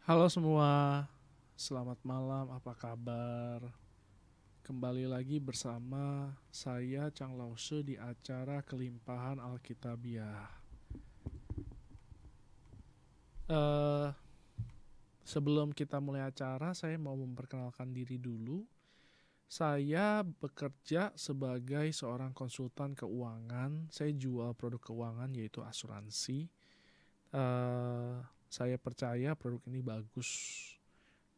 Halo semua, selamat malam, apa kabar? Kembali lagi bersama saya Chang Lause di acara Kelimpahan Alkitabiah. Eh, Sebelum kita mulai acara, saya mau memperkenalkan diri dulu. Saya bekerja sebagai seorang konsultan keuangan. Saya jual produk keuangan yaitu asuransi. Eh, saya percaya produk ini bagus.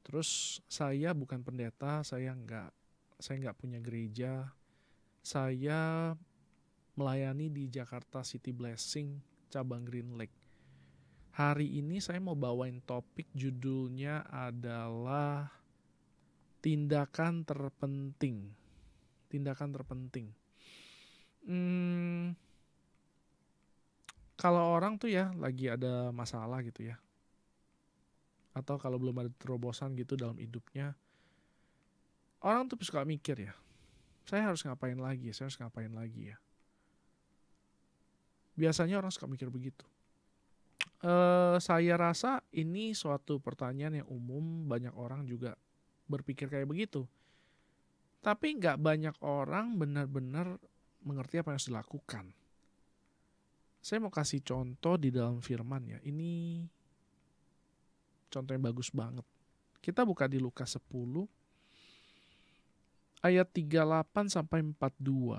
Terus saya bukan pendeta, saya nggak punya gereja. Saya melayani di Jakarta City Blessing cabang Green Lake. Hari ini saya mau bawain topik judulnya adalah tindakan terpenting. Tindakan terpenting. Hmm, Kalau orang tuh ya lagi ada masalah gitu ya, atau kalau belum ada terobosan gitu dalam hidupnya, orang tuh suka mikir ya, saya harus ngapain lagi, saya harus ngapain lagi ya. Biasanya orang suka mikir begitu. Saya rasa ini suatu pertanyaan yang umum, banyak orang juga berpikir kayak begitu. Tapi nggak banyak orang benar-benar mengerti apa yang harus dilakukan. Saya mau kasih contoh di dalam firman ya. Ini contoh yang bagus banget. Kita buka di Lukas 10 ayat 38 sampai 42.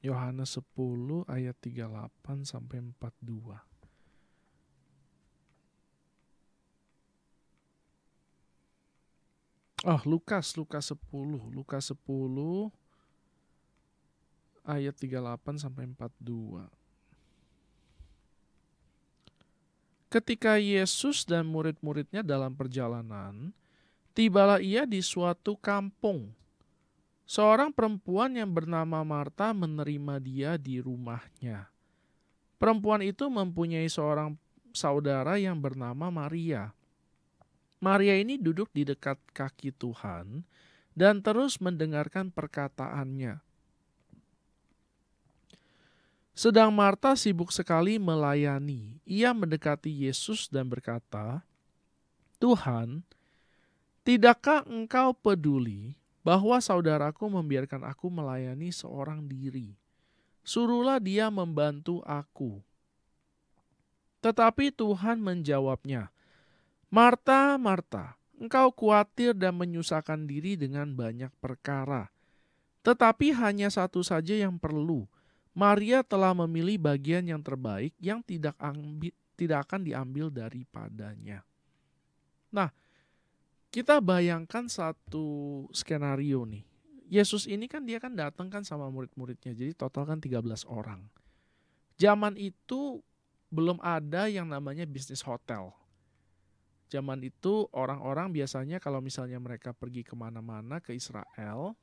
Yohanes 10 ayat 38 sampai 42. Oh, Lukas 10 ayat 38 sampai 42. Ketika Yesus dan murid-muridnya dalam perjalanan, tibalah ia di suatu kampung. Seorang perempuan yang bernama Marta menerima dia di rumahnya. Perempuan itu mempunyai seorang saudara yang bernama Maria. Maria ini duduk di dekat kaki Tuhan dan terus mendengarkan perkataannya. Sedang Marta sibuk sekali melayani. Ia mendekati Yesus dan berkata, "Tuhan, tidakkah engkau peduli bahwa saudaraku membiarkan aku melayani seorang diri? Suruhlah dia membantu aku." Tetapi Tuhan menjawabnya, "Marta, Marta, engkau khawatir dan menyusahkan diri dengan banyak perkara. Tetapi hanya satu saja yang perlu. Maria telah memilih bagian yang terbaik yang tidak akan diambil daripadanya." Nah, kita bayangkan satu skenario nih. Yesus ini kan dia kan datang kan sama murid-muridnya. Jadi total kan 13 orang. Zaman itu belum ada yang namanya bisnis hotel. Zaman itu orang-orang biasanya kalau misalnya mereka pergi kemana-mana ke Israel,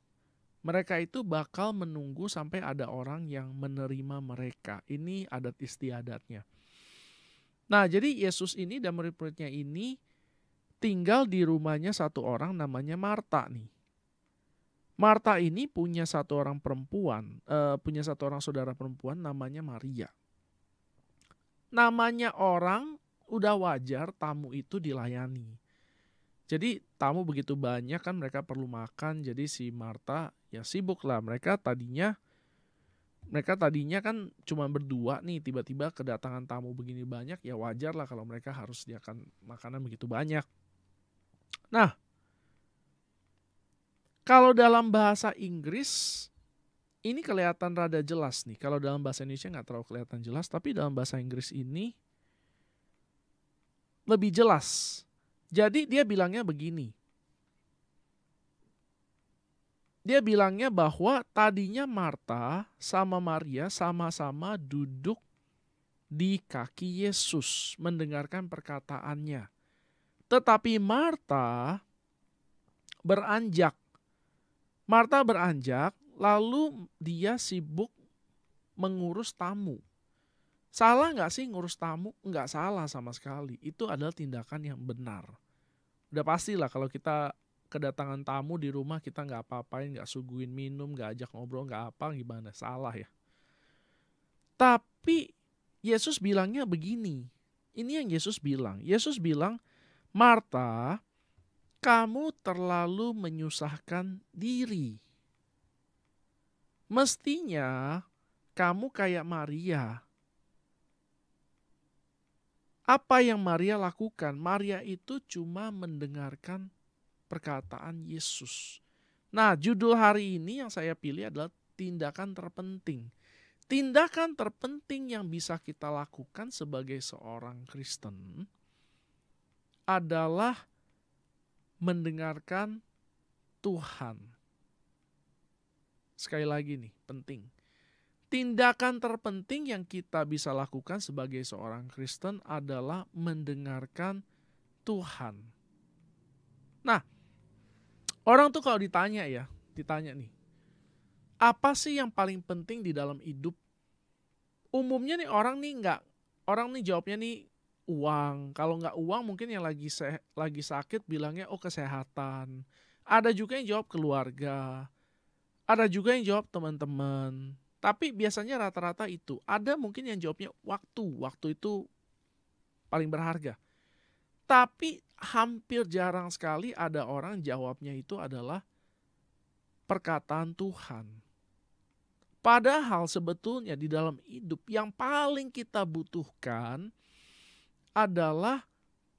mereka itu bakal menunggu sampai ada orang yang menerima mereka. Ini adat istiadatnya. Nah, jadi Yesus ini dan murid-muridnya ini tinggal di rumahnya satu orang namanya Marta nih. Marta ini punya satu orang perempuan, punya satu orang saudara perempuan namanya Maria. Namanya orang udah wajar tamu itu dilayani. Jadi tamu begitu banyak kan mereka perlu makan, jadi si Marta ya sibuk lah. Mereka tadinya kan cuma berdua nih, tiba-tiba kedatangan tamu begini banyak, ya wajar lah kalau mereka harus sediakan makanan begitu banyak. Nah, kalau dalam bahasa Inggris ini kelihatan rada jelas nih. Kalau dalam bahasa Indonesia nggak terlalu kelihatan jelas, tapi dalam bahasa Inggris ini lebih jelas. Jadi dia bilangnya begini. Dia bilangnya bahwa tadinya Marta sama Maria sama-sama duduk di kaki Yesus mendengarkan perkataannya. Tetapi beranjak. Marta beranjak lalu dia sibuk mengurus tamu. Salah nggak sih ngurus tamu? Nggak salah sama sekali. Itu adalah tindakan yang benar. Udah pastilah kalau kita kedatangan tamu di rumah kita nggak apa-apain, nggak suguhin minum, nggak ajak ngobrol, nggak apa, gimana? Salah ya. Tapi Yesus bilangnya begini. Ini yang Yesus bilang. Yesus bilang, Marta, kamu terlalu menyusahkan diri. Mestinya kamu kayak Maria. Apa yang Maria lakukan? Maria itu cuma mendengarkan perkataan Yesus. Nah, judul hari ini yang saya pilih adalah tindakan terpenting. Tindakan terpenting yang bisa kita lakukan sebagai seorang Kristen adalah mendengarkan Tuhan. Sekali lagi nih, penting. Tindakan terpenting yang kita bisa lakukan sebagai seorang Kristen adalah mendengarkan Tuhan. Nah, orang tuh kalau ditanya nih, apa sih yang paling penting di dalam hidup? Umumnya nih orang nih jawabnya nih uang. Kalau nggak uang mungkin yang lagi sakit bilangnya kesehatan. Ada juga yang jawab keluarga. Ada juga yang jawab teman-teman. Tapi biasanya rata-rata itu. Ada mungkin yang jawabnya waktu. Waktu itu paling berharga. Tapi hampir jarang sekali ada orang jawabnya itu adalah perkataan Tuhan. Padahal sebetulnya di dalam hidup yang paling kita butuhkan adalah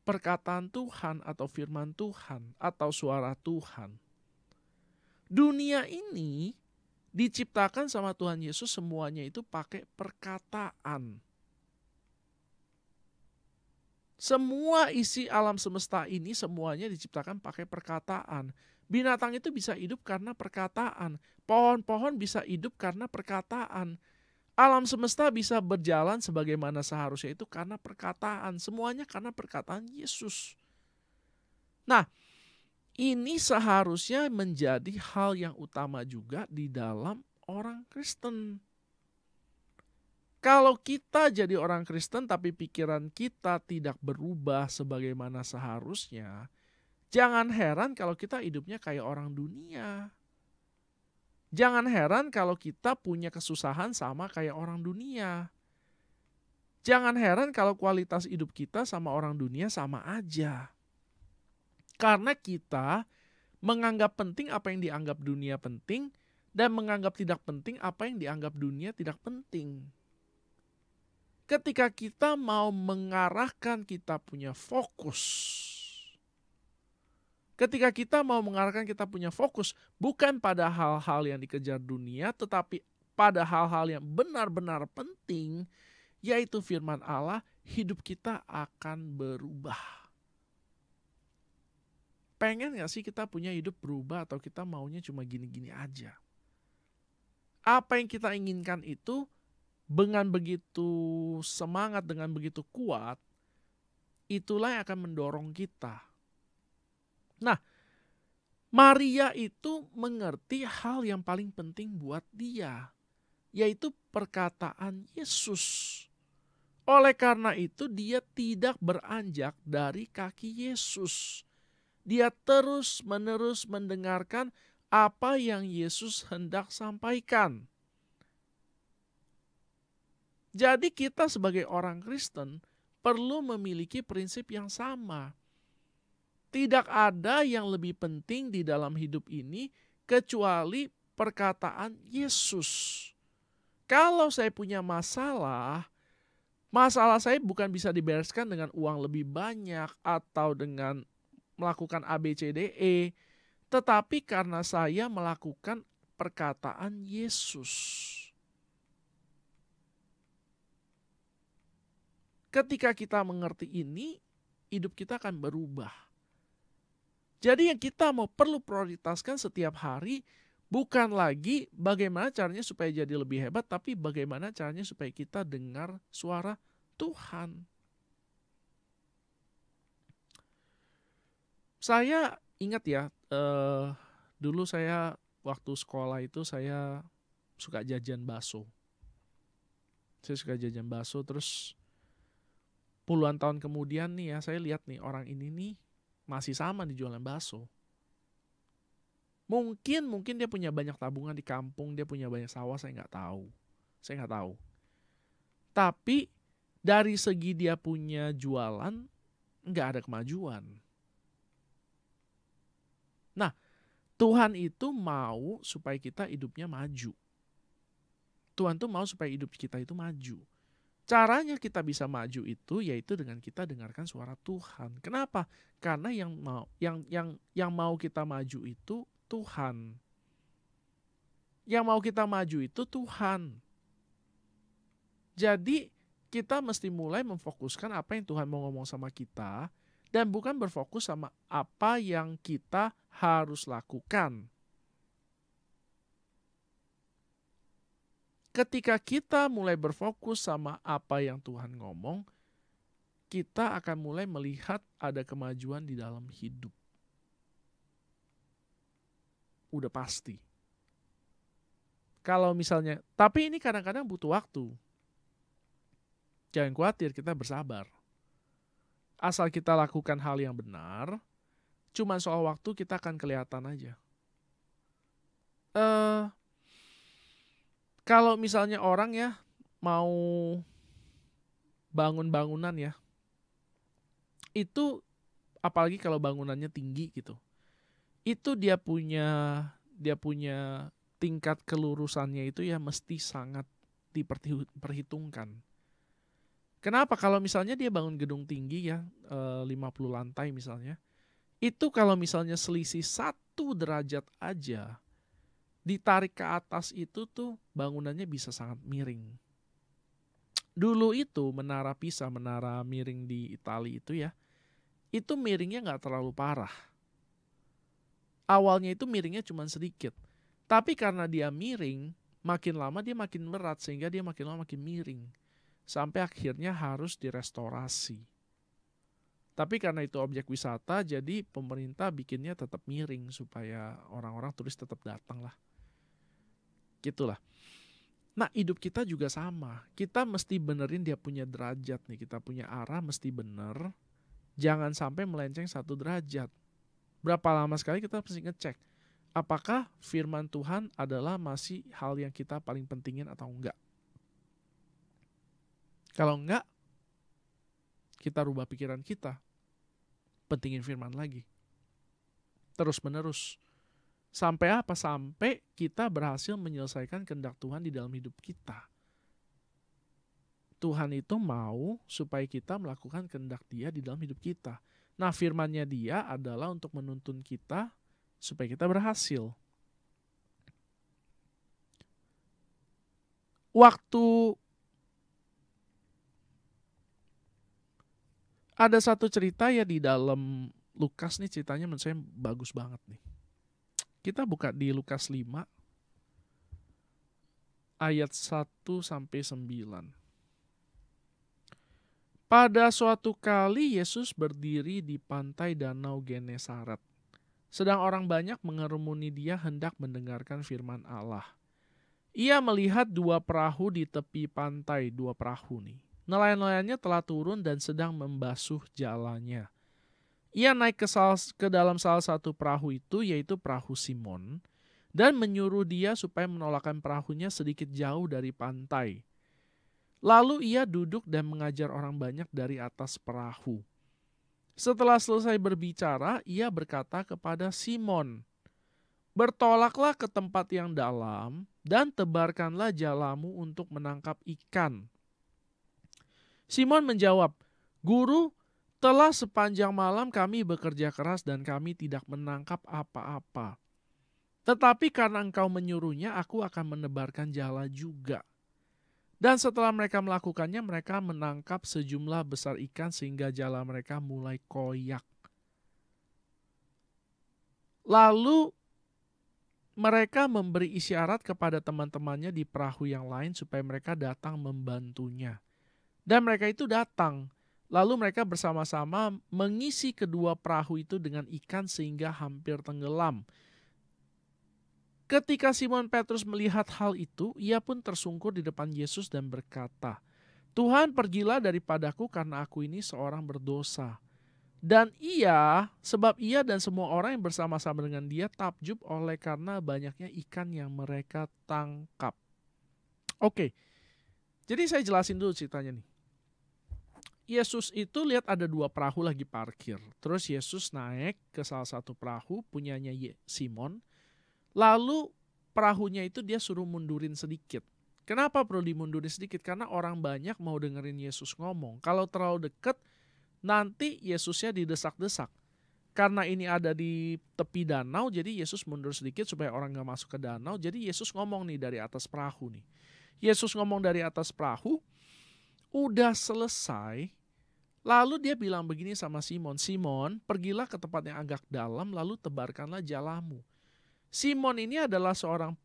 perkataan Tuhan atau firman Tuhan atau suara Tuhan. Dunia ini diciptakan sama Tuhan Yesus semuanya itu pakai perkataan. Semua isi alam semesta ini semuanya diciptakan pakai perkataan. Binatang itu bisa hidup karena perkataan. Pohon-pohon bisa hidup karena perkataan. Alam semesta bisa berjalan sebagaimana seharusnya itu karena perkataan. Semuanya karena perkataan Yesus. Nah, ini seharusnya menjadi hal yang utama juga di dalam orang Kristen. Kalau kita jadi orang Kristen tapi pikiran kita tidak berubah sebagaimana seharusnya, jangan heran kalau kita hidupnya kayak orang dunia. Jangan heran kalau kita punya kesusahan sama kayak orang dunia. Jangan heran kalau kualitas hidup kita sama orang dunia sama aja. Karena kita menganggap penting apa yang dianggap dunia penting dan menganggap tidak penting apa yang dianggap dunia tidak penting. Ketika kita mau mengarahkan kita punya fokus, bukan pada hal-hal yang dikejar dunia, tetapi pada hal-hal yang benar-benar penting, yaitu firman Allah, hidup kita akan berubah. Pengen gak sih kita punya hidup berubah atau kita maunya cuma gini-gini aja? Apa yang kita inginkan itu dengan begitu semangat, dengan begitu kuat, itulah yang akan mendorong kita. Nah, Maria itu mengerti hal yang paling penting buat dia, yaitu perkataan Yesus. Oleh karena itu dia tidak beranjak dari kaki Yesus. Dia terus-menerus mendengarkan apa yang Yesus hendak sampaikan. Jadi kita sebagai orang Kristen perlu memiliki prinsip yang sama. Tidak ada yang lebih penting di dalam hidup ini kecuali perkataan Yesus. Kalau saya punya masalah saya bukan bisa dibereskan dengan uang lebih banyak atau dengan melakukan A, B, C, D, E. Tetapi karena saya melakukan perkataan Yesus. Ketika kita mengerti ini, hidup kita akan berubah. Jadi yang kita perlu prioritaskan setiap hari bukan lagi bagaimana caranya supaya jadi lebih hebat, tapi bagaimana caranya supaya kita dengar suara Tuhan. Saya ingat ya, dulu saya waktu sekolah itu saya suka jajan bakso. Terus puluhan tahun kemudian nih ya, saya lihat nih orang ini nih masih sama di jualan bakso. Mungkin dia punya banyak tabungan di kampung, dia punya banyak sawah, saya nggak tahu. Tapi Dari segi dia punya jualan, nggak ada kemajuan. Nah, Tuhan itu mau supaya kita hidupnya maju. Tuhan tuh mau supaya hidup kita itu maju. Caranya kita bisa maju itu yaitu dengan kita dengarkan suara Tuhan. Kenapa? Karena yang mau kita maju itu Tuhan. Yang mau kita maju itu Tuhan. Jadi kita mesti mulai memfokuskan apa yang Tuhan mau ngomong sama kita dan bukan berfokus sama apa yang kita harus lakukan. Ketika kita mulai berfokus sama apa yang Tuhan ngomong, kita akan mulai melihat ada kemajuan di dalam hidup. Udah pasti. Kalau misalnya, tapi ini kadang-kadang butuh waktu. Jangan khawatir, kita bersabar. Asal kita lakukan hal yang benar, cuma soal waktu kita akan kelihatan aja. Kalau misalnya orang ya mau bangun bangunan ya, itu apalagi kalau bangunannya tinggi gitu, itu dia punya tingkat kelurusannya itu ya mesti sangat diperhitungkan. Kenapa? Kalau misalnya dia bangun gedung tinggi ya, 50 lantai misalnya, itu kalau misalnya selisih 1 derajat aja, ditarik ke atas itu tuh bangunannya bisa sangat miring. Dulu itu menara Pisa, menara miring di Italia itu ya, itu miringnya nggak terlalu parah. Awalnya itu miringnya cuma sedikit. Tapi karena dia miring, makin lama dia makin berat sehingga dia makin lama makin miring. Sampai akhirnya harus direstorasi. Tapi karena itu objek wisata, jadi pemerintah bikinnya tetap miring supaya orang-orang turis tetap datang lah. Gitulah. Nah, hidup kita juga sama. Kita mesti benerin dia punya derajat nih. Kita punya arah mesti bener. Jangan sampai melenceng 1 derajat. Berapa lama sekali kita mesti ngecek. Apakah firman Tuhan adalah masih hal yang kita paling pentingin atau enggak. Kalau enggak, kita rubah pikiran kita. Pentingin firman lagi. Terus menerus. Sampai apa? Sampai kita berhasil menyelesaikan kehendak Tuhan di dalam hidup kita. Tuhan itu mau supaya kita melakukan kehendak Dia di dalam hidup kita. Nah, firman-Nya Dia adalah untuk menuntun kita supaya kita berhasil. Waktu ada satu cerita ya di dalam Lukas nih, ceritanya menurut saya bagus banget nih. Kita buka di Lukas 5 ayat 1-9. Pada suatu kali Yesus berdiri di pantai danau Genesaret. Sedang orang banyak mengerumuni Dia hendak mendengarkan firman Allah. Ia melihat 2 perahu di tepi pantai, 2 perahu nih. Nelayan-nelayannya telah turun dan sedang membasuh jalannya. Ia naik ke dalam salah satu perahu itu, yaitu perahu Simon, dan menyuruh dia supaya menolakkan perahunya sedikit jauh dari pantai. Lalu ia duduk dan mengajar orang banyak dari atas perahu. Setelah selesai berbicara, ia berkata kepada Simon, "Bertolaklah ke tempat yang dalam dan tebarkanlah jalamu untuk menangkap ikan." Simon menjawab, "Guru, telah sepanjang malam kami bekerja keras dan kami tidak menangkap apa-apa. Tetapi karena engkau menyuruhnya, aku akan menebarkan jala juga." Dan setelah mereka melakukannya, mereka menangkap sejumlah besar ikan sehingga jala mereka mulai koyak. Lalu mereka memberi isyarat kepada teman-temannya di perahu yang lain supaya mereka datang membantunya. Dan mereka itu datang. Lalu mereka bersama-sama mengisi kedua perahu itu dengan ikan sehingga hampir tenggelam. Ketika Simon Petrus melihat hal itu, ia pun tersungkur di depan Yesus dan berkata, "Tuhan, pergilah daripadaku karena aku ini seorang berdosa." Dan sebab ia dan semua orang yang bersama-sama dengan dia takjub oleh karena banyaknya ikan yang mereka tangkap. Oke, jadi saya jelasin dulu ceritanya nih. Yesus itu lihat ada 2 perahu lagi parkir. Terus Yesus naik ke salah satu perahu punyanya Simon. Lalu perahunya itu dia suruh mundurin sedikit. Kenapa perlu dimundurin sedikit? Karena orang banyak mau dengerin Yesus ngomong. Kalau terlalu dekat, nanti Yesusnya didesak-desak. Karena ini ada di tepi danau, jadi Yesus mundur sedikit supaya orang gak masuk ke danau. Jadi Yesus ngomong nih dari atas perahu nih. Yesus ngomong dari atas perahu, udah selesai. Lalu dia bilang begini sama Simon, Simon, pergilah ke tempat yang agak dalam, lalu tebarkanlah jalamu. Simon ini adalah seorang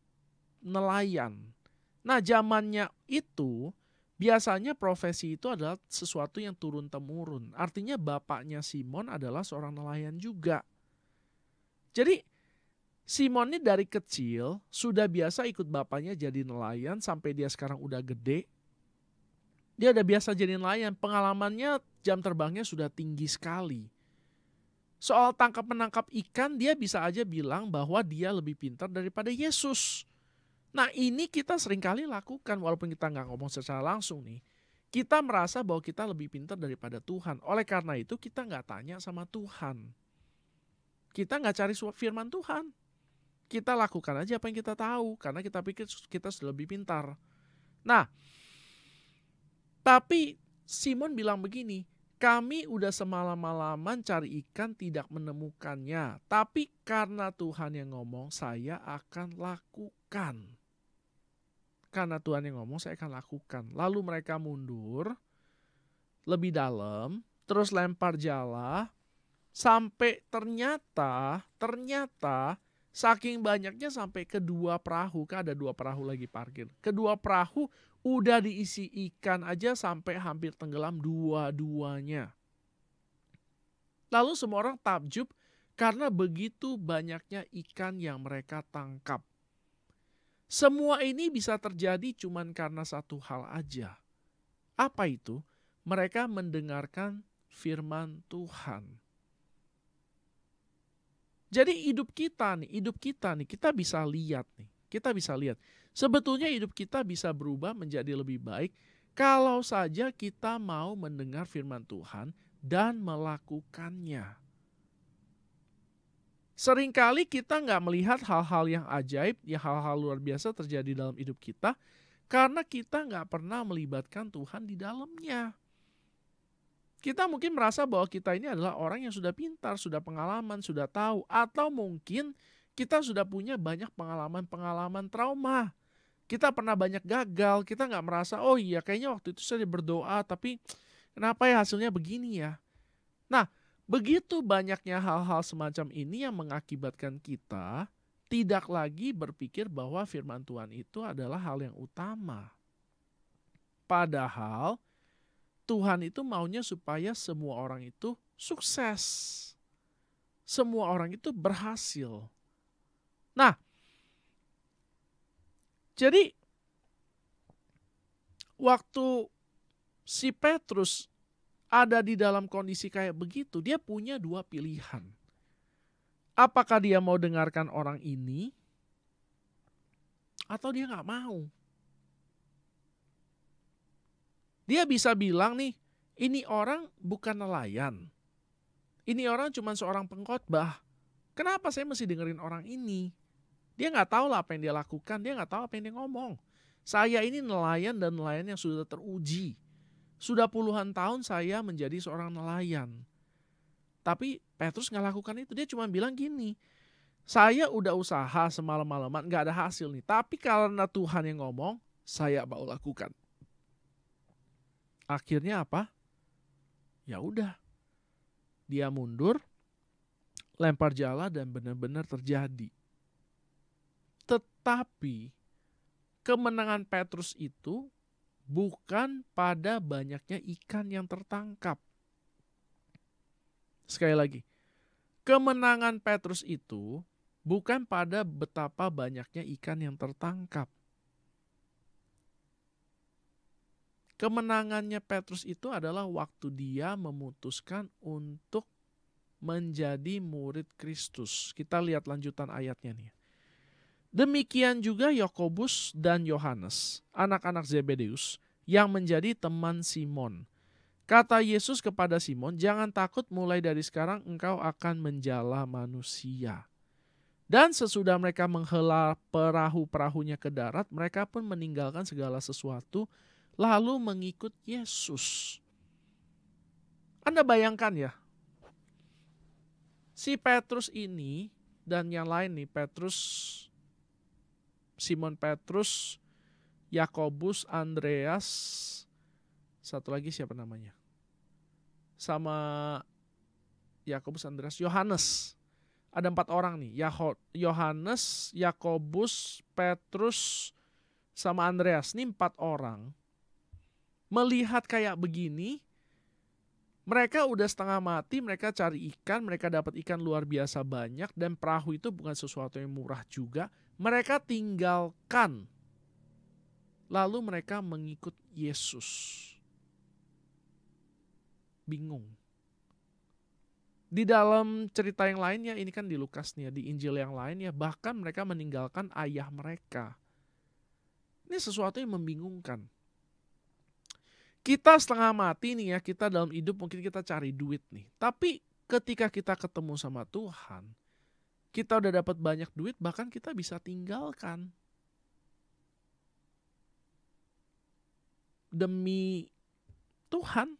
nelayan. Nah, zamannya itu biasanya profesi itu adalah sesuatu yang turun-temurun. Artinya bapaknya Simon adalah seorang nelayan juga. Jadi Simon ini dari kecil sudah biasa ikut bapaknya jadi nelayan sampai dia sekarang udah gede. Dia udah biasa jadi nelayan, pengalamannya jam terbangnya sudah tinggi sekali. Soal tangkap-menangkap ikan dia bisa aja bilang bahwa dia lebih pintar daripada Yesus. Nah ini kita seringkali lakukan walaupun kita nggak ngomong secara langsung nih. Kita merasa bahwa kita lebih pintar daripada Tuhan. Oleh karena itu kita nggak tanya sama Tuhan. Kita nggak cari firman Tuhan. Kita lakukan aja apa yang kita tahu karena kita pikir kita sudah lebih pintar. Nah, tapi Simon bilang begini, kami udah semalam-malaman cari ikan tidak menemukannya. Tapi karena Tuhan yang ngomong saya akan lakukan. Karena Tuhan yang ngomong saya akan lakukan. Lalu mereka mundur lebih dalam, terus lempar jala, sampai ternyata saking banyaknya sampai kedua perahu, kan ada 2 perahu lagi parkir. Kedua perahu udah diisi ikan aja sampai hampir tenggelam dua-duanya. Lalu semua orang takjub karena begitu banyaknya ikan yang mereka tangkap. Semua ini bisa terjadi cuman karena satu hal aja. Apa itu? Mereka mendengarkan firman Tuhan. Jadi hidup kita nih, kita bisa lihat nih. Kita bisa lihat, sebetulnya hidup kita bisa berubah menjadi lebih baik kalau saja kita mau mendengar firman Tuhan dan melakukannya. Seringkali kita nggak melihat hal-hal yang ajaib, ya hal-hal luar biasa terjadi dalam hidup kita karena kita nggak pernah melibatkan Tuhan di dalamnya. Kita mungkin merasa bahwa kita ini adalah orang yang sudah pintar, sudah pengalaman, sudah tahu, atau mungkin kita sudah punya banyak pengalaman-pengalaman trauma. Kita pernah banyak gagal, kita nggak merasa, oh iya kayaknya waktu itu saya berdoa, tapi kenapa ya hasilnya begini ya. Nah, begitu banyaknya hal-hal semacam ini yang mengakibatkan kita tidak lagi berpikir bahwa firman Tuhan itu adalah hal yang utama. Padahal Tuhan itu maunya supaya semua orang itu sukses. Semua orang itu berhasil. Nah, jadi waktu si Petrus ada di dalam kondisi kayak begitu, dia punya 2 pilihan. Apakah dia mau dengarkan orang ini atau dia nggak mau? Dia bisa bilang nih, ini orang bukan nelayan. Ini orang cuma seorang pengkhotbah. Kenapa saya mesti dengerin orang ini? Dia nggak tahu lah apa yang dia lakukan, dia nggak tahu apa yang dia ngomong. Saya ini nelayan dan nelayan yang sudah teruji. Sudah puluhan tahun saya menjadi seorang nelayan. Tapi Petrus nggak lakukan itu, dia cuma bilang gini, saya udah usaha semalam-malaman nggak ada hasil nih. Tapi karena Tuhan yang ngomong, saya mau lakukan. Akhirnya apa? Ya udah, dia mundur, lempar jala dan benar-benar terjadi. Tetapi kemenangan Petrus itu bukan pada banyaknya ikan yang tertangkap. Sekali lagi, kemenangan Petrus itu bukan pada betapa banyaknya ikan yang tertangkap. Kemenangannya Petrus itu adalah waktu dia memutuskan untuk menjadi murid Kristus. Kita lihat lanjutan ayatnya nih. Demikian juga Yakobus dan Yohanes, anak-anak Zebedeus, yang menjadi teman Simon. Kata Yesus kepada Simon, "Jangan takut, mulai dari sekarang engkau akan menjala manusia." Dan sesudah mereka menghela perahu-perahunya ke darat, mereka pun meninggalkan segala sesuatu, lalu mengikut Yesus. Anda bayangkan ya, si Petrus ini dan yang lain nih, Simon Petrus, Yakobus, Andreas, satu lagi siapa namanya? Sama Yakobus, Andreas, Yohanes. Ada 4 orang nih, Yohanes, Yakobus, Petrus, sama Andreas. Ini 4 orang. Melihat kayak begini, mereka udah setengah mati, mereka cari ikan, mereka dapat ikan luar biasa banyak, dan perahu itu bukan sesuatu yang murah juga. Mereka tinggalkan, lalu mereka mengikut Yesus. Bingung. Di dalam cerita yang lainnya, ini kan di Lukas nih ya, di Injil yang lain ya, bahkan mereka meninggalkan ayah mereka. Ini sesuatu yang membingungkan. Kita setengah mati nih ya, kita dalam hidup mungkin kita cari duit nih. Tapi ketika kita ketemu sama Tuhan, kita udah dapat banyak duit, bahkan kita bisa tinggalkan. Demi Tuhan.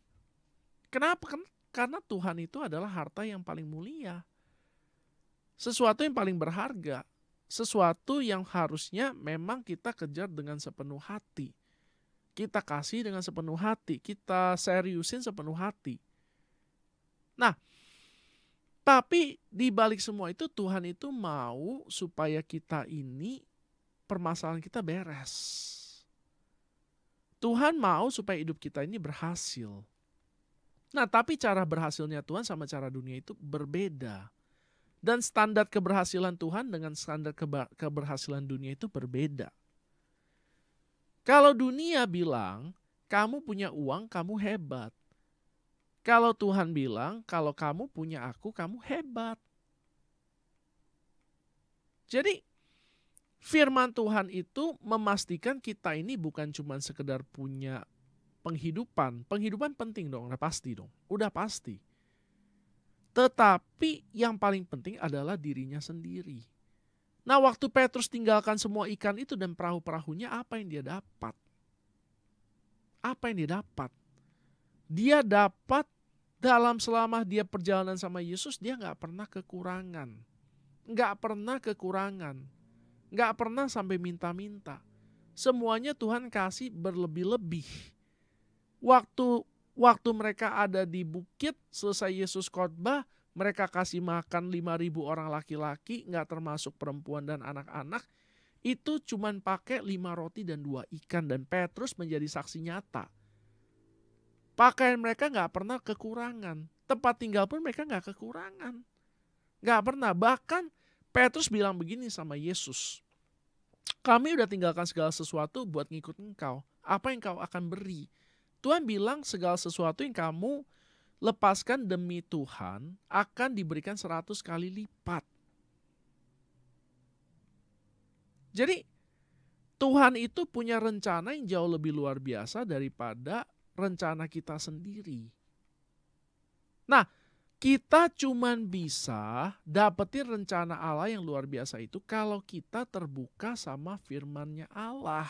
Kenapa? Karena Tuhan itu adalah harta yang paling mulia. Sesuatu yang paling berharga. Sesuatu yang harusnya memang kita kejar dengan sepenuh hati. Kita kasih dengan sepenuh hati. Kita seriusin sepenuh hati. Nah, tapi di balik semua itu Tuhan itu mau supaya kita ini permasalahan kita beres. Tuhan mau supaya hidup kita ini berhasil. Nah, tapi cara berhasilnya Tuhan sama cara dunia itu berbeda. Dan standar keberhasilan Tuhan dengan standar keberhasilan dunia itu berbeda. Kalau dunia bilang, kamu punya uang, kamu hebat. Kalau Tuhan bilang, kalau kamu punya aku, kamu hebat. Jadi, firman Tuhan itu memastikan kita ini bukan cuma sekedar punya penghidupan. Penghidupan penting dong, udah pasti dong. Udah pasti. Tetapi yang paling penting adalah dirinya sendiri. Nah, waktu Petrus tinggalkan semua ikan itu dan perahu-perahunya, apa yang dia dapat? Apa yang dia dapat? Dia dapat selama dia perjalanan sama Yesus, dia gak pernah kekurangan. Gak pernah kekurangan. Gak pernah sampai minta-minta. Semuanya Tuhan kasih berlebih-lebih. Waktu mereka ada di bukit, selesai Yesus khotbah, mereka kasih makan 5.000 orang laki-laki, gak termasuk perempuan dan anak-anak. Itu cuman pakai 5 roti dan 2 ikan, dan Petrus menjadi saksi nyata. Pakaian mereka gak pernah kekurangan. Tempat tinggal pun mereka gak kekurangan. Gak pernah. Bahkan Petrus bilang begini sama Yesus, "Kami udah tinggalkan segala sesuatu buat ngikut engkau. Apa yang kau akan beri?" Tuhan bilang segala sesuatu yang kamu lepaskan demi Tuhan akan diberikan 100 kali lipat. Jadi Tuhan itu punya rencana yang jauh lebih luar biasa daripada rencana kita sendiri. Nah, kita cuman bisa dapetin rencana Allah yang luar biasa itu kalau kita terbuka sama firman-Nya Allah.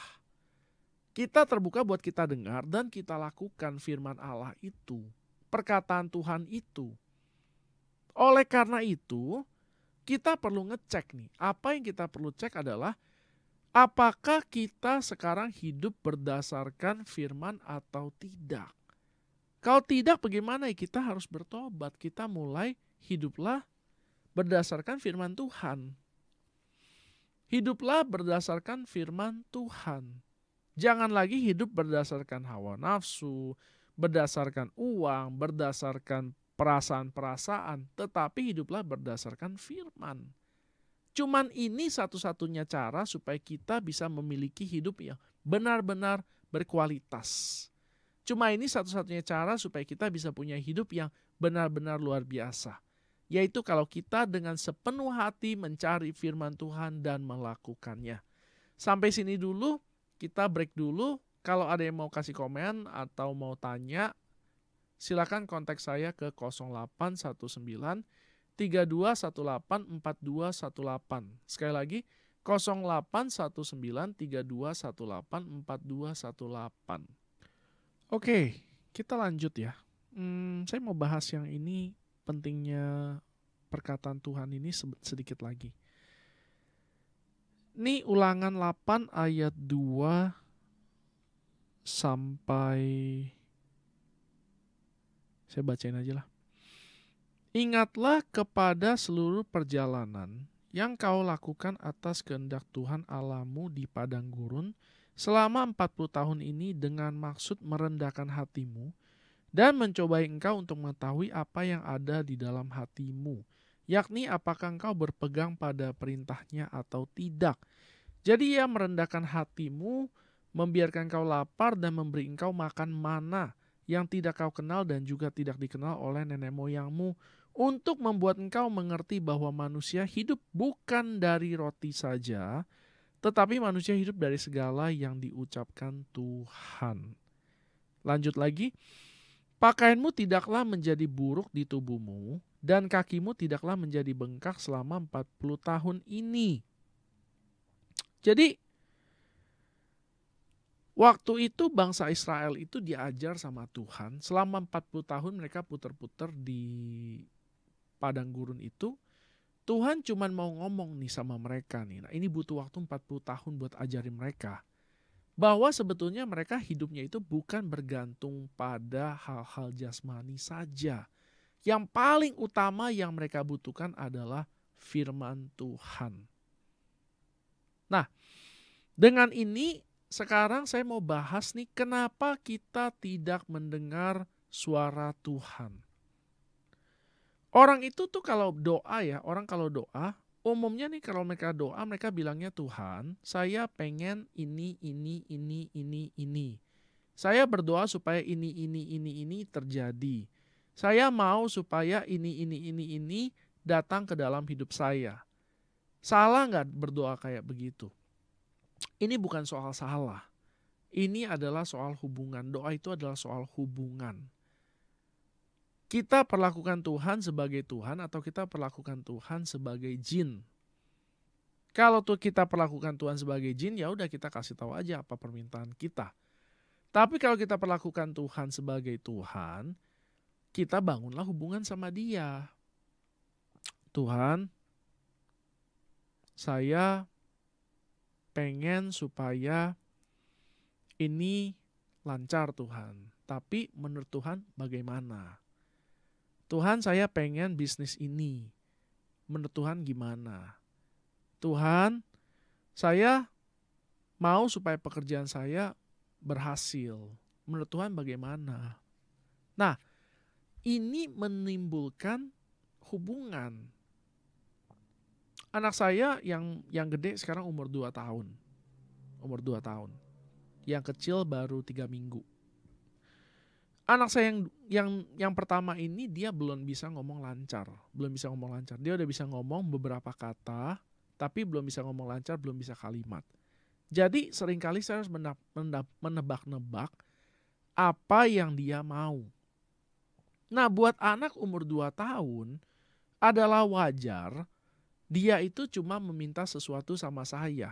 Kita terbuka buat kita dengar dan kita lakukan firman Allah itu. Perkataan Tuhan itu. Oleh karena itu, kita perlu ngecek nih. Apa yang kita perlu cek adalah, apakah kita sekarang hidup berdasarkan firman atau tidak? Kalau tidak, bagaimana? Kita harus bertobat. Kita mulai hiduplah berdasarkan firman Tuhan. Hiduplah berdasarkan firman Tuhan. Jangan lagi hidup berdasarkan hawa nafsu, berdasarkan uang, berdasarkan perasaan-perasaan, tetapi hiduplah berdasarkan firman. Cuman ini satu-satunya cara supaya kita bisa memiliki hidup yang benar-benar berkualitas. Cuma ini satu-satunya cara supaya kita bisa punya hidup yang benar-benar luar biasa. Yaitu kalau kita dengan sepenuh hati mencari firman Tuhan dan melakukannya. Sampai sini dulu. Kita break dulu. Kalau ada yang mau kasih komen atau mau tanya, silakan kontak saya ke 0819 3218 4218. Sekali lagi 0819 3218 4218. Oke, kita lanjut ya. Saya mau bahas yang ini, pentingnya perkataan Tuhan ini sedikit lagi. Ini Ulangan 8 ayat 2 sampai, saya bacain aja lah. Ingatlah kepada seluruh perjalanan yang kau lakukan atas kehendak Tuhan Allahmu di padang gurun selama 40 tahun ini dengan maksud merendahkan hatimu dan mencobai engkau untuk mengetahui apa yang ada di dalam hatimu, yakni apakah engkau berpegang pada perintahnya atau tidak. Jadi ia merendahkan hatimu, membiarkan kau lapar dan memberi engkau makan mana yang tidak kau kenal dan juga tidak dikenal oleh nenek moyangmu, untuk membuat engkau mengerti bahwa manusia hidup bukan dari roti saja, tetapi manusia hidup dari segala yang diucapkan Tuhan. Lanjut lagi. Pakaianmu tidaklah menjadi buruk di tubuhmu, dan kakimu tidaklah menjadi bengkak selama 40 tahun ini. Jadi, waktu itu bangsa Israel itu diajar sama Tuhan. Selama 40 tahun mereka putar-putar di padang gurun itu. Tuhan cuma mau ngomong nih sama mereka nih. Nah, ini butuh waktu 40 tahun buat ajarin mereka. Bahwa sebetulnya mereka hidupnya itu bukan bergantung pada hal-hal jasmani saja. Yang paling utama yang mereka butuhkan adalah firman Tuhan. Nah, dengan ini sekarang saya mau bahas nih, kenapa kita tidak mendengar suara Tuhan. Orang itu tuh kalau doa ya, orang kalau doa, umumnya nih kalau mereka doa, mereka bilangnya, Tuhan, saya pengen ini. Saya berdoa supaya ini terjadi. Saya mau supaya ini datang ke dalam hidup saya. Salah nggak berdoa kayak begitu? Ini bukan soal salah. Ini adalah soal hubungan. Doa itu adalah soal hubungan. Kita perlakukan Tuhan sebagai Tuhan atau kita perlakukan Tuhan sebagai jin. Kalau tuh kita perlakukan Tuhan sebagai jin, ya udah kita kasih tahu aja apa permintaan kita. Tapi kalau kita perlakukan Tuhan sebagai Tuhan, kita bangunlah hubungan sama Dia. Tuhan, saya pengen supaya ini lancar Tuhan. Tapi menurut Tuhan bagaimana? Tuhan, saya pengen bisnis ini. Menurut Tuhan gimana? Tuhan, saya mau supaya pekerjaan saya berhasil. Menurut Tuhan bagaimana? Nah, ini menimbulkan hubungan. Anak saya yang gede sekarang umur 2 tahun. Umur 2 tahun. Yang kecil baru 3 minggu. Anak saya yang pertama ini dia belum bisa ngomong lancar. Dia udah bisa ngomong beberapa kata, tapi belum bisa ngomong lancar, belum bisa kalimat. Jadi seringkali saya harus menebak-nebak apa yang dia mau. Nah, buat anak umur 2 tahun adalah wajar dia itu cuma meminta sesuatu sama saya.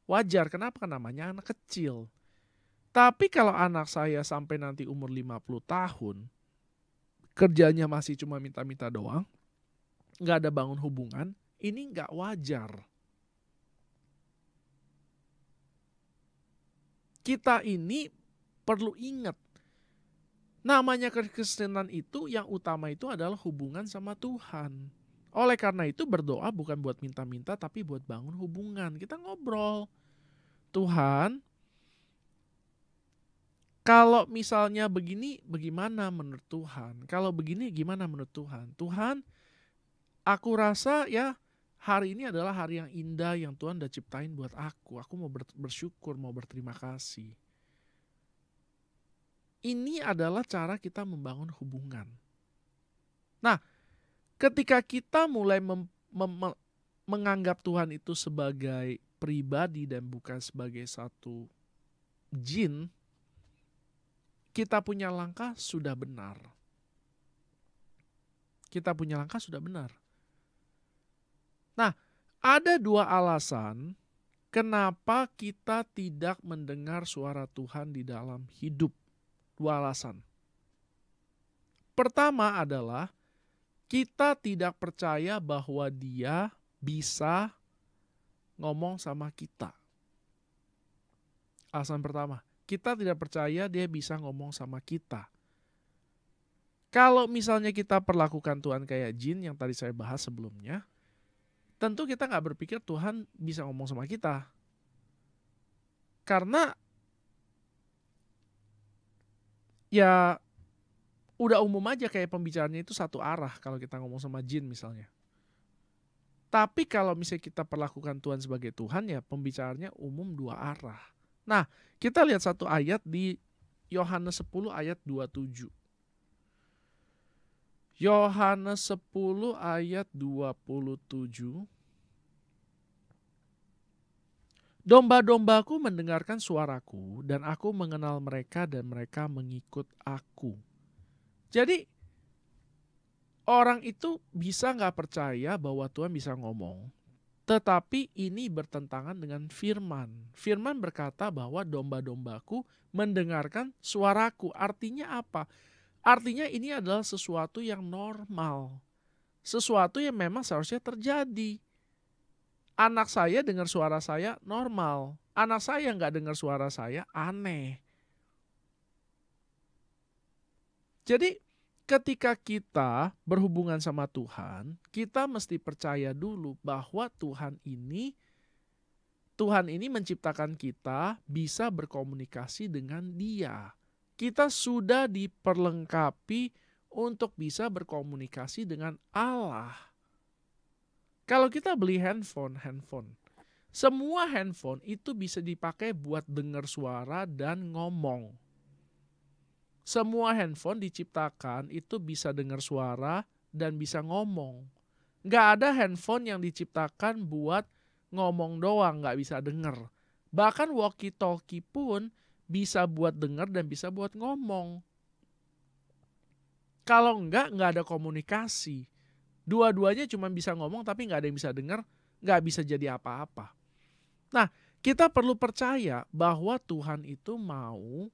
Wajar, kenapa? Namanya anak kecil. Tapi kalau anak saya sampai nanti umur 50 tahun, kerjanya masih cuma minta-minta doang, nggak ada bangun hubungan, ini nggak wajar. Kita ini perlu ingat, namanya kekristenan itu yang utama itu adalah hubungan sama Tuhan. Oleh karena itu berdoa bukan buat minta-minta, tapi buat bangun hubungan. Kita ngobrol. Tuhan, kalau misalnya begini, bagaimana menurut Tuhan? Kalau begini, gimana menurut Tuhan? Tuhan, aku rasa ya hari ini adalah hari yang indah yang Tuhan udah ciptain buat aku. Aku mau bersyukur, mau berterima kasih. Ini adalah cara kita membangun hubungan. Nah, ketika kita mulai menganggap Tuhan itu sebagai pribadi dan bukan sebagai satu jin, kita punya langkah sudah benar. Kita punya langkah sudah benar. Nah, ada dua alasan kenapa kita tidak mendengar suara Tuhan di dalam hidup. Dua alasan. Pertama adalah kita tidak percaya bahwa Dia bisa ngomong sama kita. Alasan pertama, kita tidak percaya Dia bisa ngomong sama kita. Kalau misalnya kita perlakukan Tuhan kayak jin yang tadi saya bahas sebelumnya, tentu kita nggak berpikir Tuhan bisa ngomong sama kita. Karena ya udah umum aja kayak pembicaranya itu satu arah kalau kita ngomong sama jin misalnya. Tapi kalau misalnya kita perlakukan Tuhan sebagai Tuhan ya pembicaranya umum dua arah. Nah, kita lihat satu ayat di Yohanes 10 ayat 27. Yohanes 10 ayat 27. Domba-dombaku mendengarkan suaraku dan aku mengenal mereka dan mereka mengikut aku. Jadi orang itu bisa nggak percaya bahwa Tuhan bisa ngomong. Tetapi ini bertentangan dengan firman. Firman berkata bahwa domba-dombaku mendengarkan suaraku. Artinya apa? Artinya ini adalah sesuatu yang normal. Sesuatu yang memang seharusnya terjadi. Anak saya dengar suara saya normal. Anak saya nggak dengar suara saya aneh. Jadi ketika kita berhubungan sama Tuhan, kita mesti percaya dulu bahwa Tuhan ini menciptakan kita bisa berkomunikasi dengan Dia. Kita sudah diperlengkapi untuk bisa berkomunikasi dengan Allah. Kalau kita beli handphone, semua handphone itu bisa dipakai buat dengar suara dan ngomong. Semua handphone diciptakan itu bisa dengar suara dan bisa ngomong. Nggak ada handphone yang diciptakan buat ngomong doang, nggak bisa dengar. Bahkan walkie-talkie pun bisa buat dengar dan bisa buat ngomong. Kalau nggak ada komunikasi. Dua-duanya cuma bisa ngomong tapi nggak ada yang bisa dengar, nggak bisa jadi apa-apa. Nah, kita perlu percaya bahwa Tuhan itu mau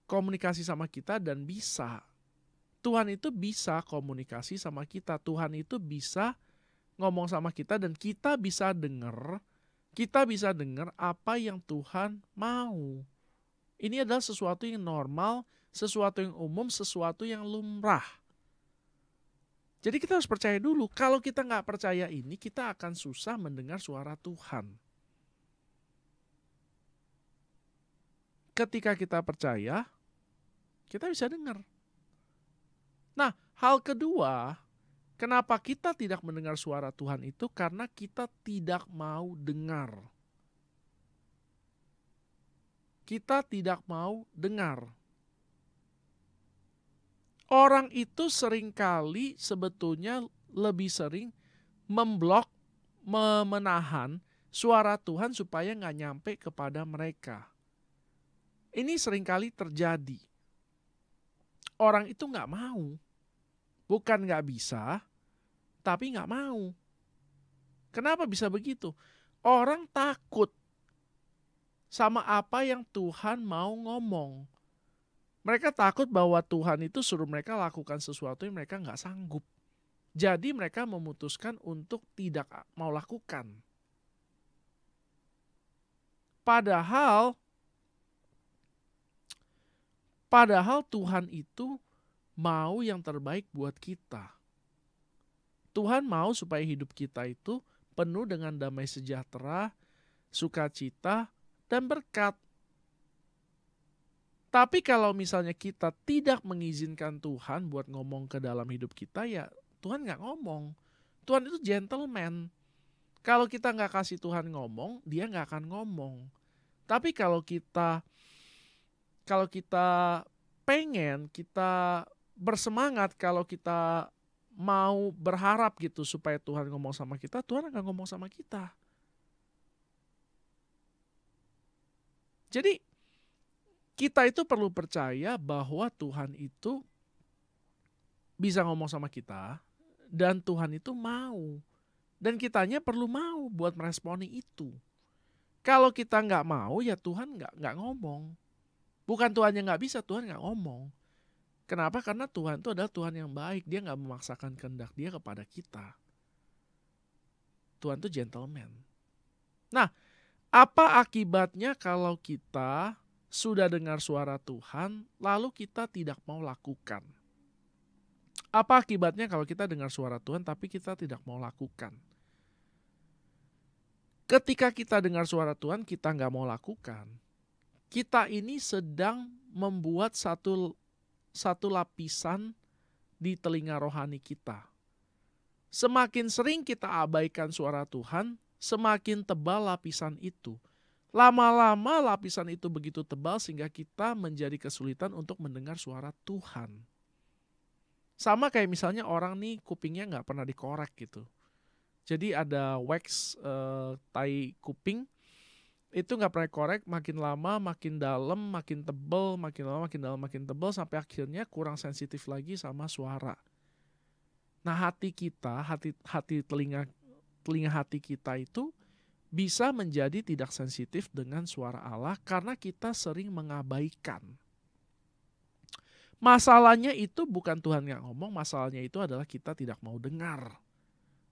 komunikasi sama kita dan bisa. Tuhan itu bisa komunikasi sama kita. Tuhan itu bisa ngomong sama kita dan kita bisa dengar. Kita bisa dengar apa yang Tuhan mau. Ini adalah sesuatu yang normal, sesuatu yang umum, sesuatu yang lumrah. Jadi kita harus percaya dulu. Kalau kita nggak percaya ini, kita akan susah mendengar suara Tuhan. Ketika kita percaya, kita bisa dengar. Nah, hal kedua, kenapa kita tidak mendengar suara Tuhan itu? Karena kita tidak mau dengar. Kita tidak mau dengar. Orang itu seringkali sebetulnya lebih sering memblok, menahan suara Tuhan supaya nggak nyampe kepada mereka. Ini seringkali terjadi. Orang itu nggak mau. Bukan nggak bisa, tapi nggak mau. Kenapa bisa begitu? Orang takut sama apa yang Tuhan mau ngomong. Mereka takut bahwa Tuhan itu suruh mereka lakukan sesuatu yang mereka nggak sanggup. Jadi mereka memutuskan untuk tidak mau lakukan. Padahal Tuhan itu mau yang terbaik buat kita. Tuhan mau supaya hidup kita itu penuh dengan damai sejahtera, sukacita, dan berkat. Tapi kalau misalnya kita tidak mengizinkan Tuhan buat ngomong ke dalam hidup kita, ya Tuhan nggak ngomong. Tuhan itu gentleman. Kalau kita nggak kasih Tuhan ngomong, dia nggak akan ngomong. Tapi kalau kita pengen, kita bersemangat, kalau kita mau berharap gitu supaya Tuhan ngomong sama kita, Tuhan akan ngomong sama kita. Jadi Kita itu perlu percaya bahwa Tuhan itu bisa ngomong sama kita dan Tuhan itu mau. Dan kitanya perlu mau buat meresponi itu. Kalau kita nggak mau ya Tuhan nggak ngomong. Bukan Tuhan yang nggak bisa, Tuhan nggak ngomong. Kenapa? Karena Tuhan itu adalah Tuhan yang baik. Dia nggak memaksakan kehendak dia kepada kita. Tuhan itu gentleman. Nah, apa akibatnya kalau kita sudah dengar suara Tuhan, lalu kita tidak mau lakukan? Apa akibatnya kalau kita dengar suara Tuhan, tapi kita tidak mau lakukan? Ketika kita dengar suara Tuhan, kita nggak mau lakukan. Kita ini sedang membuat satu lapisan di telinga rohani kita. Semakin sering kita abaikan suara Tuhan, semakin tebal lapisan itu. Lama-lama lapisan itu begitu tebal sehingga kita menjadi kesulitan untuk mendengar suara Tuhan. Sama kayak misalnya orang nih kupingnya nggak pernah dikorek gitu. Jadi ada wax tai kuping, itu nggak pernah korek, makin lama makin dalam, makin tebal, makin lama makin dalam, makin tebal, sampai akhirnya kurang sensitif lagi sama suara. Nah hati kita, hati telinga hati kita itu bisa menjadi tidak sensitif dengan suara Allah karena kita sering mengabaikan. Masalahnya itu bukan Tuhan yang ngomong, masalahnya itu adalah kita tidak mau dengar.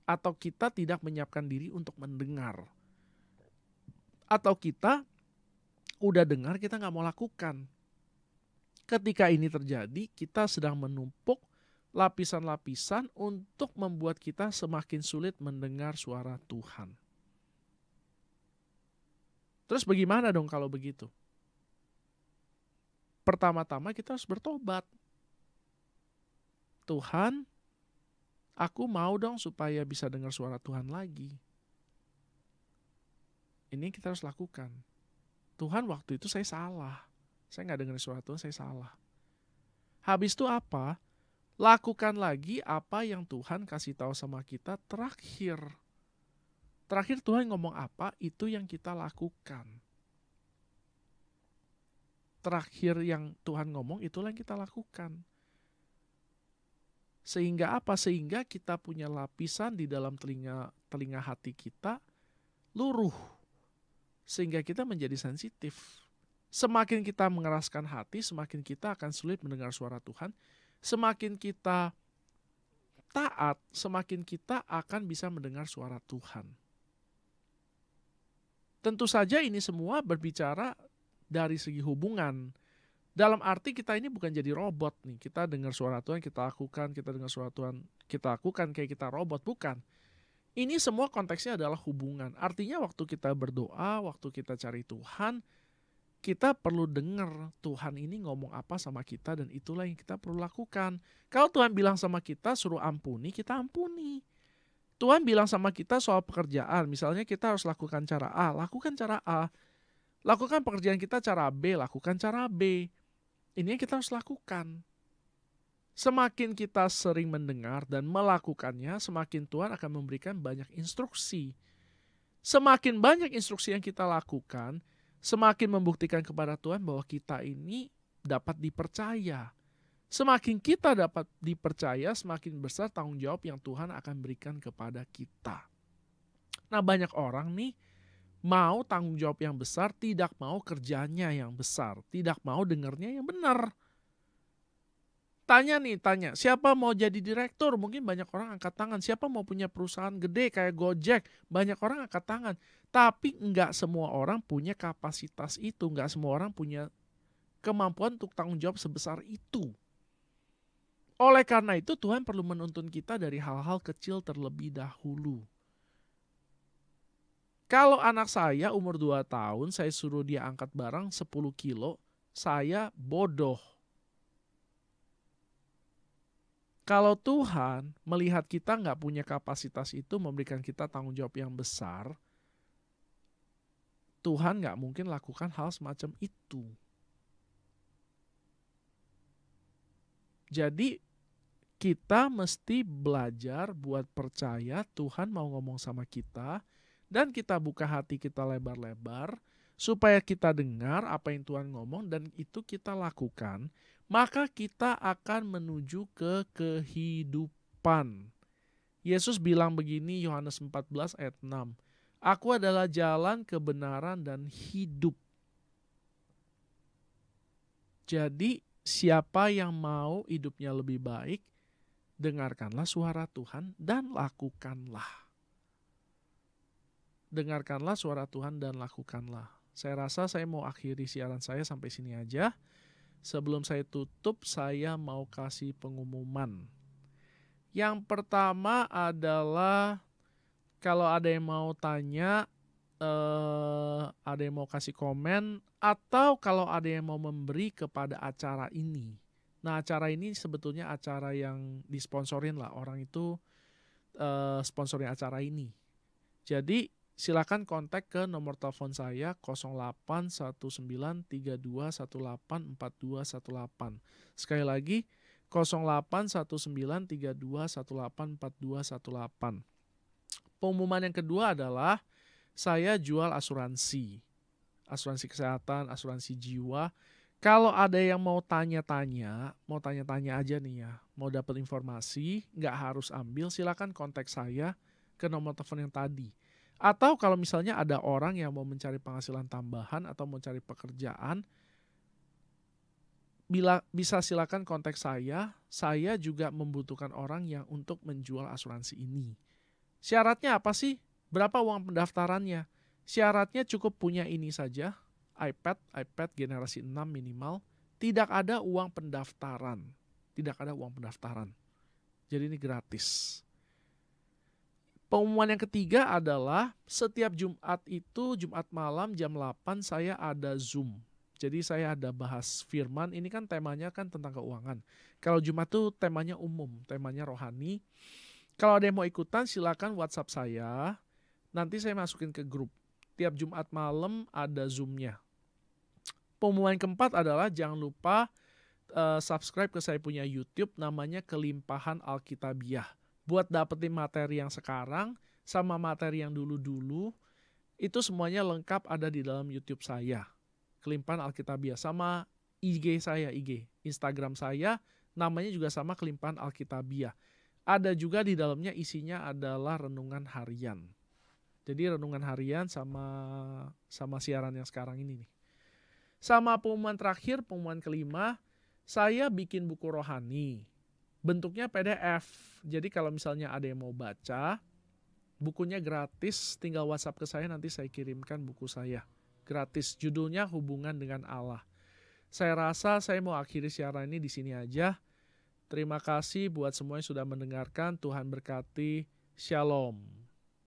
Atau kita tidak menyiapkan diri untuk mendengar. Atau kita udah dengar, kita nggak mau lakukan. Ketika ini terjadi, kita sedang menumpuk lapisan-lapisan untuk membuat kita semakin sulit mendengar suara Tuhan. Terus bagaimana dong kalau begitu? Pertama-tama kita harus bertobat. Tuhan, aku mau dong supaya bisa dengar suara Tuhan lagi. Ini kita harus lakukan. Tuhan, waktu itu saya salah. Saya nggak dengar suara Tuhan, saya salah. Habis itu apa? Lakukan lagi apa yang Tuhan kasih tahu sama kita terakhir. Terakhir Tuhan ngomong apa, itu yang kita lakukan. Terakhir yang Tuhan ngomong, itulah yang kita lakukan. Sehingga apa? Sehingga kita punya lapisan di dalam telinga hati kita luruh. Sehingga kita menjadi sensitif. Semakin kita mengeraskan hati, semakin kita akan sulit mendengar suara Tuhan. Semakin kita taat, semakin kita akan bisa mendengar suara Tuhan. Tentu saja ini semua berbicara dari segi hubungan. Dalam arti kita ini bukan jadi robot nih. Kita dengar suara Tuhan, kita lakukan. Kita dengar suara Tuhan, kita lakukan kayak kita robot. Bukan. Ini semua konteksnya adalah hubungan. Artinya waktu kita berdoa, waktu kita cari Tuhan, kita perlu dengar Tuhan ini ngomong apa sama kita dan itulah yang kita perlu lakukan. Kalau Tuhan bilang sama kita suruh ampuni, kita ampuni. Tuhan bilang sama kita soal pekerjaan, misalnya kita harus lakukan cara A, lakukan cara A. Lakukan pekerjaan kita cara B, lakukan cara B. Ini yang kita harus lakukan. Semakin kita sering mendengar dan melakukannya, semakin Tuhan akan memberikan banyak instruksi. Semakin banyak instruksi yang kita lakukan, semakin membuktikan kepada Tuhan bahwa kita ini dapat dipercaya. Semakin kita dapat dipercaya, semakin besar tanggung jawab yang Tuhan akan berikan kepada kita. Nah, banyak orang nih mau tanggung jawab yang besar, tidak mau kerjanya yang besar, tidak mau dengarnya yang benar. Tanya, siapa mau jadi direktur? Mungkin banyak orang angkat tangan. Siapa mau punya perusahaan gede kayak Gojek? Banyak orang angkat tangan. Tapi enggak semua orang punya kapasitas itu. Enggak semua orang punya kemampuan untuk tanggung jawab sebesar itu. Oleh karena itu Tuhan perlu menuntun kita dari hal-hal kecil terlebih dahulu. Kalau anak saya umur 2 tahun, saya suruh dia angkat barang 10 kilo, saya bodoh. Kalau Tuhan melihat kita nggak punya kapasitas itu, memberikan kita tanggung jawab yang besar, Tuhan nggak mungkin lakukan hal semacam itu. Jadi kita mesti belajar buat percaya Tuhan mau ngomong sama kita, dan kita buka hati kita lebar-lebar, supaya kita dengar apa yang Tuhan ngomong dan itu kita lakukan, maka kita akan menuju ke kehidupan. Yesus bilang begini, Yohanes 14 ayat 6. Aku adalah jalan, kebenaran, dan hidup. Jadi siapa yang mau hidupnya lebih baik, dengarkanlah suara Tuhan dan lakukanlah. Dengarkanlah suara Tuhan dan lakukanlah. Saya rasa saya mau akhiri siaran saya sampai sini aja. Sebelum saya tutup, saya mau kasih pengumuman. Yang pertama adalah kalau ada yang mau tanya, ada yang mau kasih komen, atau kalau ada yang mau memberi kepada acara ini. Nah, acara ini sebetulnya acara yang disponsorin lah. Orang itu sponsorin acara ini. Jadi silakan kontak ke nomor telepon saya 081932184218. Sekali lagi 081932184218. Pengumuman yang kedua adalah saya jual asuransi kesehatan, asuransi jiwa. Kalau ada yang mau tanya-tanya aja nih ya, mau dapat informasi, nggak harus ambil, silakan kontak saya ke nomor telepon yang tadi. Atau kalau misalnya ada orang yang mau mencari penghasilan tambahan atau mau cari pekerjaan, bisa silakan kontak saya. Saya juga membutuhkan orang yang untuk menjual asuransi ini. Syaratnya apa sih? Berapa uang pendaftarannya? Syaratnya cukup punya ini saja, iPad generasi 6 minimal. Tidak ada uang pendaftaran. Jadi ini gratis. Pengumuman yang ketiga adalah setiap Jumat itu, Jumat malam jam 8 saya ada Zoom. Jadi saya ada bahas firman, ini kan temanya kan tentang keuangan. Kalau Jumat tuh temanya umum, temanya rohani. Kalau ada yang mau ikutan silakan WhatsApp saya, nanti saya masukin ke grup. Tiap Jumat malam ada Zoom-nya. Pengumuman keempat adalah jangan lupa subscribe ke saya punya YouTube, namanya Kelimpahan Alkitabiah. Buat dapetin materi yang sekarang sama materi yang dulu-dulu, itu semuanya lengkap ada di dalam YouTube saya. Kelimpahan Alkitabiah, sama IG saya, Instagram saya, namanya juga sama Kelimpahan Alkitabiah. Ada juga di dalamnya isinya adalah renungan harian. Jadi renungan harian sama siaran yang sekarang ini nih. Sama pengumuman terakhir, pengumuman kelima, saya bikin buku rohani. Bentuknya PDF. Jadi kalau misalnya ada yang mau baca, bukunya gratis, tinggal WhatsApp ke saya, nanti saya kirimkan buku saya. Gratis, judulnya Hubungan dengan Allah. Saya rasa saya mau akhiri siaran ini di sini aja. Terima kasih buat semua yang sudah mendengarkan. Tuhan berkati. Shalom.